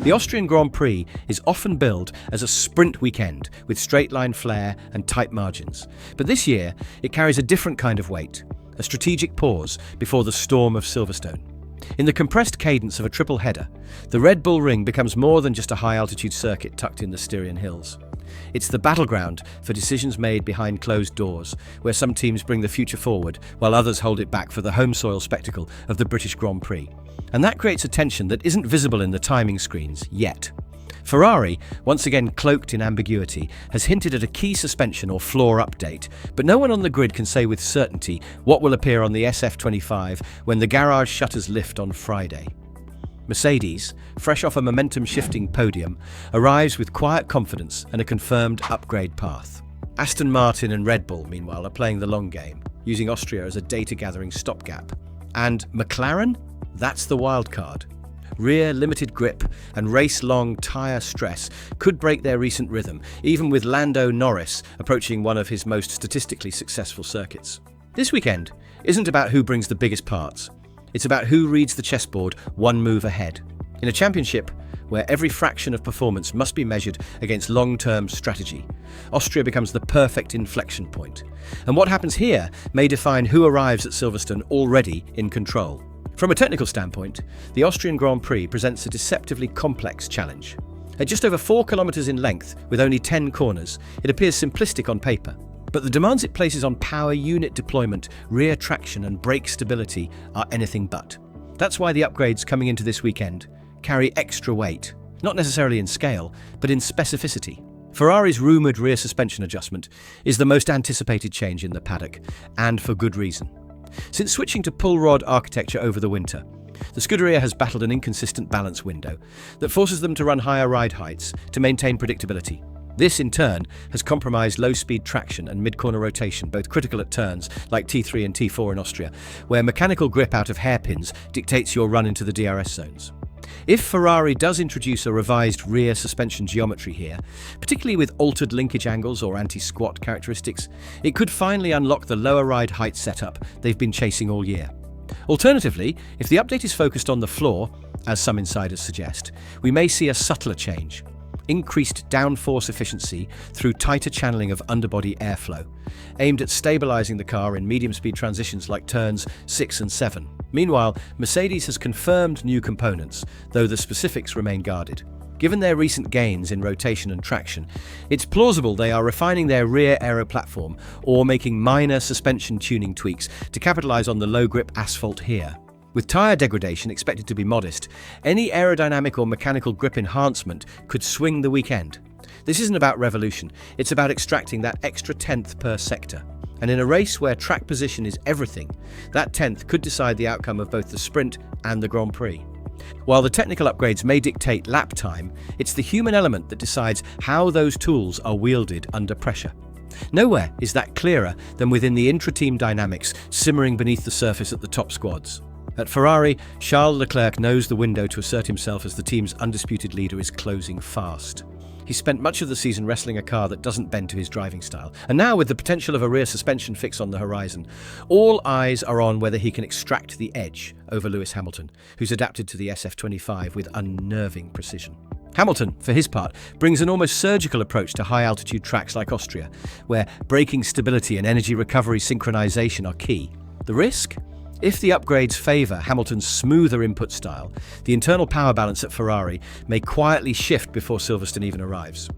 The Austrian Grand Prix is often billed as a sprint weekend with straight-line flair and tight margins. But this year, it carries a different kind of weight, a strategic pause before the storm of Silverstone. In the compressed cadence of a triple header, the Red Bull Ring becomes more than just a high-altitude circuit tucked in the Styrian hills. It's the battleground for decisions made behind closed doors, where some teams bring the future forward while others hold it back for the home soil spectacle of the British Grand Prix. And that creates a tension that isn't visible in the timing screens yet. Ferrari, once again cloaked in ambiguity, has hinted at a key suspension or floor update, but no one on the grid can say with certainty what will appear on the SF25 when the garage shutters lift on Friday. Mercedes, fresh off a momentum-shifting podium, arrives with quiet confidence and a confirmed upgrade path. Aston Martin and Red Bull, meanwhile, are playing the long game, using Austria as a data-gathering stopgap. And McLaren? That's the wildcard. Rear limited grip and race-long tyre stress could break their recent rhythm, even with Lando Norris approaching one of his most statistically successful circuits. This weekend isn't about who brings the biggest parts. It's about who reads the chessboard one move ahead. In a championship where every fraction of performance must be measured against long-term strategy, Austria becomes the perfect inflection point. And what happens here may define who arrives at Silverstone already in control. From a technical standpoint, the Austrian Grand Prix presents a deceptively complex challenge. At just over 4 kilometers in length, with only 10 corners, it appears simplistic on paper. But the demands it places on power unit deployment, rear traction and brake stability are anything but. That's why the upgrades coming into this weekend carry extra weight, not necessarily in scale, but in specificity. Ferrari's rumoured rear suspension adjustment is the most anticipated change in the paddock, and for good reason. Since switching to pull rod architecture over the winter, the Scuderia has battled an inconsistent balance window that forces them to run higher ride heights to maintain predictability. This, in turn, has compromised low-speed traction and mid-corner rotation, both critical at turns like T3 and T4 in Austria, where mechanical grip out of hairpins dictates your run into the DRS zones. If Ferrari does introduce a revised rear suspension geometry here, particularly with altered linkage angles or anti-squat characteristics, it could finally unlock the lower ride height setup they've been chasing all year. Alternatively, if the update is focused on the floor, as some insiders suggest, we may see a subtler change. Increased downforce efficiency through tighter channeling of underbody airflow, aimed at stabilizing the car in medium-speed transitions like turns 6 and 7. Meanwhile, Mercedes has confirmed new components, though the specifics remain guarded. Given their recent gains in rotation and traction, it's plausible they are refining their rear aero platform or making minor suspension tuning tweaks to capitalize on the low-grip asphalt here. With tyre degradation expected to be modest, any aerodynamic or mechanical grip enhancement could swing the weekend. This isn't about revolution, it's about extracting that extra tenth per sector. And in a race where track position is everything, that tenth could decide the outcome of both the sprint and the Grand Prix. While the technical upgrades may dictate lap time, it's the human element that decides how those tools are wielded under pressure. Nowhere is that clearer than within the intra-team dynamics simmering beneath the surface at the top squads. At Ferrari, Charles Leclerc knows the window to assert himself as the team's undisputed leader is closing fast. He spent much of the season wrestling a car that doesn't bend to his driving style, and now with the potential of a rear suspension fix on the horizon, all eyes are on whether he can extract the edge over Lewis Hamilton, who's adapted to the SF25 with unnerving precision. Hamilton, for his part, brings an almost surgical approach to high-altitude tracks like Austria, where braking stability and energy recovery synchronization are key. The risk? If the upgrades favour Hamilton's smoother input style, the internal power balance at Ferrari may quietly shift before Silverstone even arrives.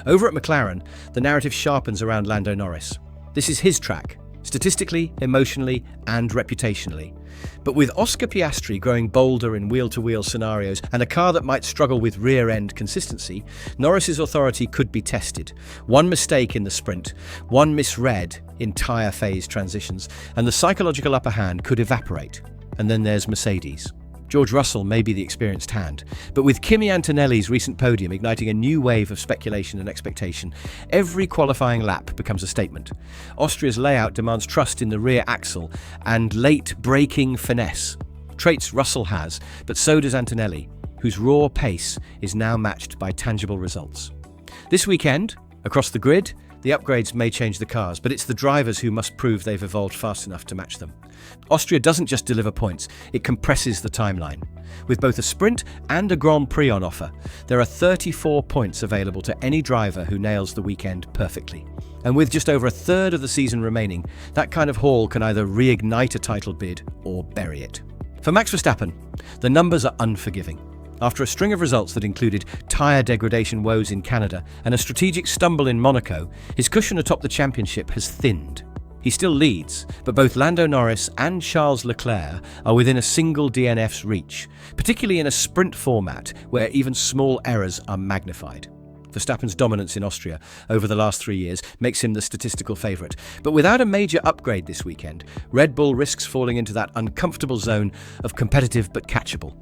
Over at McLaren, the narrative sharpens around Lando Norris. This is his track, statistically, emotionally, and reputationally. But with Oscar Piastri growing bolder in wheel-to-wheel scenarios and a car that might struggle with rear-end consistency, Norris's authority could be tested. One mistake in the sprint, one misread in tyre phase transitions, and the psychological upper hand could evaporate. And then there's Mercedes. George Russell may be the experienced hand, but with Kimi Antonelli's recent podium igniting a new wave of speculation and expectation, every qualifying lap becomes a statement. Austria's layout demands trust in the rear axle and late braking finesse. Traits Russell has, but so does Antonelli, whose raw pace is now matched by tangible results. This weekend, across the grid, The upgrades may change the cars, but it's the drivers who must prove they've evolved fast enough to match them. Austria doesn't just deliver points, it compresses the timeline. With both a sprint and a Grand Prix on offer, there are 34 points available to any driver who nails the weekend perfectly. And with just over a third of the season remaining, that kind of haul can either reignite a title bid or bury it. For Max Verstappen, the numbers are unforgiving. After a string of results that included tyre degradation woes in Canada and a strategic stumble in Monaco, his cushion atop the championship has thinned. He still leads, but both Lando Norris and Charles Leclerc are within a single DNF's reach, particularly in a sprint format where even small errors are magnified. Verstappen's dominance in Austria over the last 3 years makes him the statistical favourite, but without a major upgrade this weekend, Red Bull risks falling into that uncomfortable zone of competitive but catchable.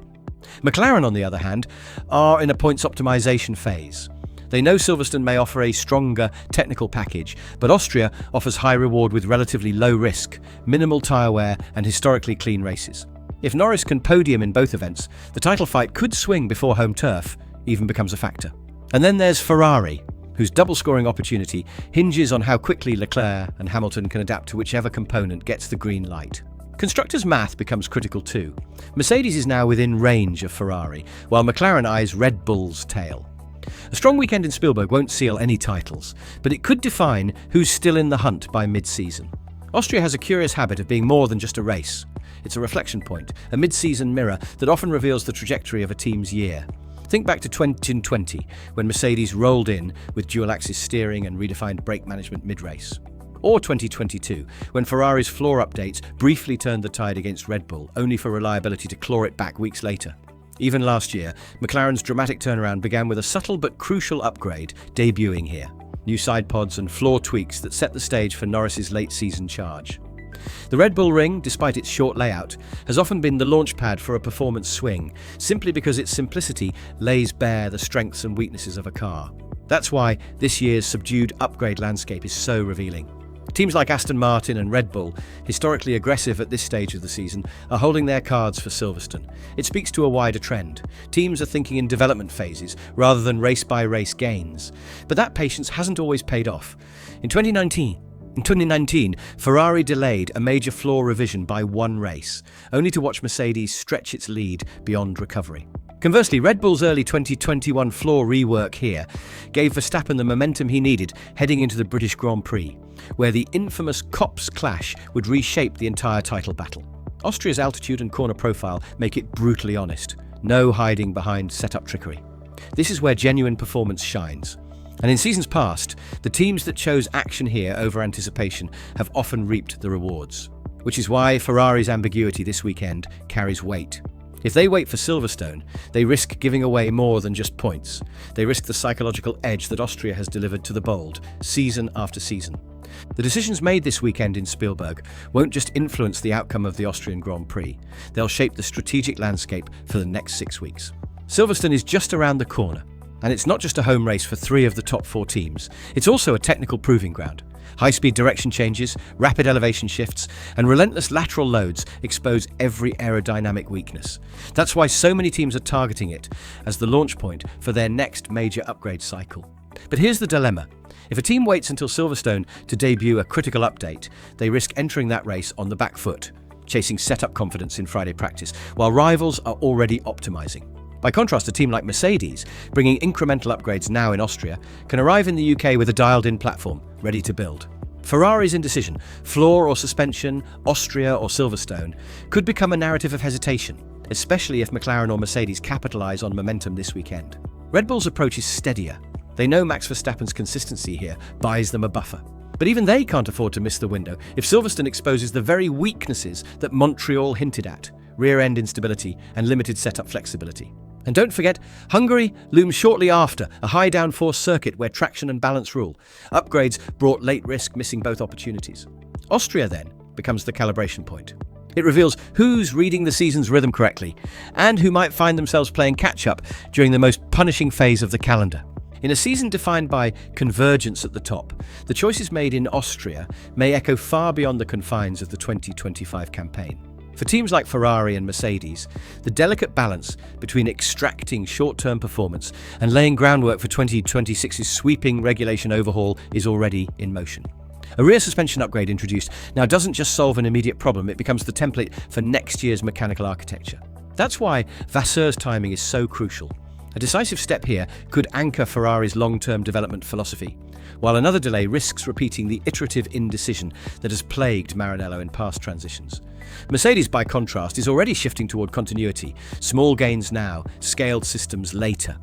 McLaren, on the other hand, are in a points optimization phase. They know Silverstone may offer a stronger technical package, but Austria offers high reward with relatively low risk, minimal tyre wear and historically clean races. If Norris can podium in both events, the title fight could swing before home turf even becomes a factor. And then there's Ferrari, whose double scoring opportunity hinges on how quickly Leclerc and Hamilton can adapt to whichever component gets the green light. Constructors' math becomes critical too. Mercedes is now within range of Ferrari, while McLaren eyes Red Bull's tail. A strong weekend in Spielberg won't seal any titles, but it could define who's still in the hunt by mid-season. Austria has a curious habit of being more than just a race. It's a reflection point, a mid-season mirror that often reveals the trajectory of a team's year. Think back to 2020, when Mercedes rolled in with dual-axis steering and redefined brake management mid-race. Or 2022, when Ferrari's floor updates briefly turned the tide against Red Bull, only for reliability to claw it back weeks later. Even last year, McLaren's dramatic turnaround began with a subtle but crucial upgrade debuting here. New side pods and floor tweaks that set the stage for Norris's late-season charge. The Red Bull Ring, despite its short layout, has often been the launchpad for a performance swing, simply because its simplicity lays bare the strengths and weaknesses of a car. That's why this year's subdued upgrade landscape is so revealing. Teams like Aston Martin and Red Bull, historically aggressive at this stage of the season, are holding their cards for Silverstone. It speaks to a wider trend. Teams are thinking in development phases rather than race-by-race gains. But that patience hasn't always paid off. In 2019, Ferrari delayed a major floor revision by one race, only to watch Mercedes stretch its lead beyond recovery. Conversely, Red Bull's early 2021 floor rework here gave Verstappen the momentum he needed heading into the British Grand Prix, where the infamous Cops clash would reshape the entire title battle. Austria's altitude and corner profile make it brutally honest, no hiding behind setup trickery. This is where genuine performance shines. And in seasons past, the teams that chose action here over anticipation have often reaped the rewards, which is why Ferrari's ambiguity this weekend carries weight. If they wait for Silverstone, they risk giving away more than just points. They risk the psychological edge that Austria has delivered to the bold, season after season. The decisions made this weekend in Spielberg won't just influence the outcome of the Austrian Grand Prix, they'll shape the strategic landscape for the next 6 weeks. Silverstone is just around the corner, and it's not just a home race for 3 of the top 4 teams, it's also a technical proving ground. High-speed direction changes, rapid elevation shifts, and relentless lateral loads expose every aerodynamic weakness. That's why so many teams are targeting it as the launch point for their next major upgrade cycle. But here's the dilemma. If a team waits until Silverstone to debut a critical update, they risk entering that race on the back foot, chasing setup confidence in Friday practice, while rivals are already optimizing. By contrast, a team like Mercedes, bringing incremental upgrades now in Austria, can arrive in the UK with a dialed-in platform, ready to build. Ferrari's indecision, floor or suspension, Austria or Silverstone, could become a narrative of hesitation, especially if McLaren or Mercedes capitalise on momentum this weekend. Red Bull's approach is steadier. They know Max Verstappen's consistency here buys them a buffer. But even they can't afford to miss the window if Silverstone exposes the very weaknesses that Montreal hinted at: rear-end instability and limited setup flexibility. And don't forget, Hungary looms shortly after, a high downforce circuit where traction and balance rule. Upgrades brought late risk, missing both opportunities. Austria then becomes the calibration point. It reveals who's reading the season's rhythm correctly and who might find themselves playing catch-up during the most punishing phase of the calendar. In a season defined by convergence at the top, the choices made in Austria may echo far beyond the confines of the 2025 campaign. For teams like Ferrari and Mercedes, the delicate balance between extracting short-term performance and laying groundwork for 2026's sweeping regulation overhaul is already in motion. A rear suspension upgrade introduced now doesn't just solve an immediate problem, it becomes the template for next year's mechanical architecture. That's why Vasseur's timing is so crucial. A decisive step here could anchor Ferrari's long-term development philosophy, while another delay risks repeating the iterative indecision that has plagued Maranello in past transitions. Mercedes, by contrast, is already shifting toward continuity, small gains now, scaled systems later.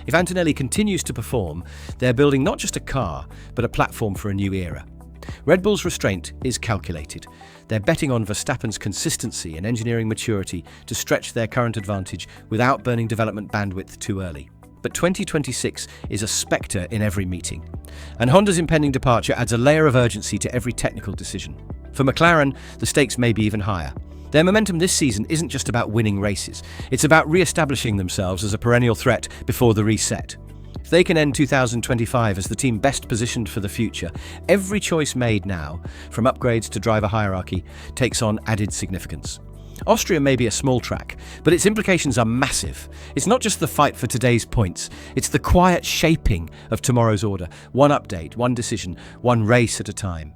If Antonelli continues to perform, they're building not just a car, but a platform for a new era. Red Bull's restraint is calculated. They're betting on Verstappen's consistency and engineering maturity to stretch their current advantage without burning development bandwidth too early. But 2026 is a spectre in every meeting, and Honda's impending departure adds a layer of urgency to every technical decision. For McLaren, the stakes may be even higher. Their momentum this season isn't just about winning races, it's about re-establishing themselves as a perennial threat before the reset. If they can end 2025 as the team best positioned for the future, every choice made now, from upgrades to driver hierarchy, takes on added significance. Austria may be a small track, but its implications are massive. It's not just the fight for today's points, it's the quiet shaping of tomorrow's order. One update, one decision, one race at a time.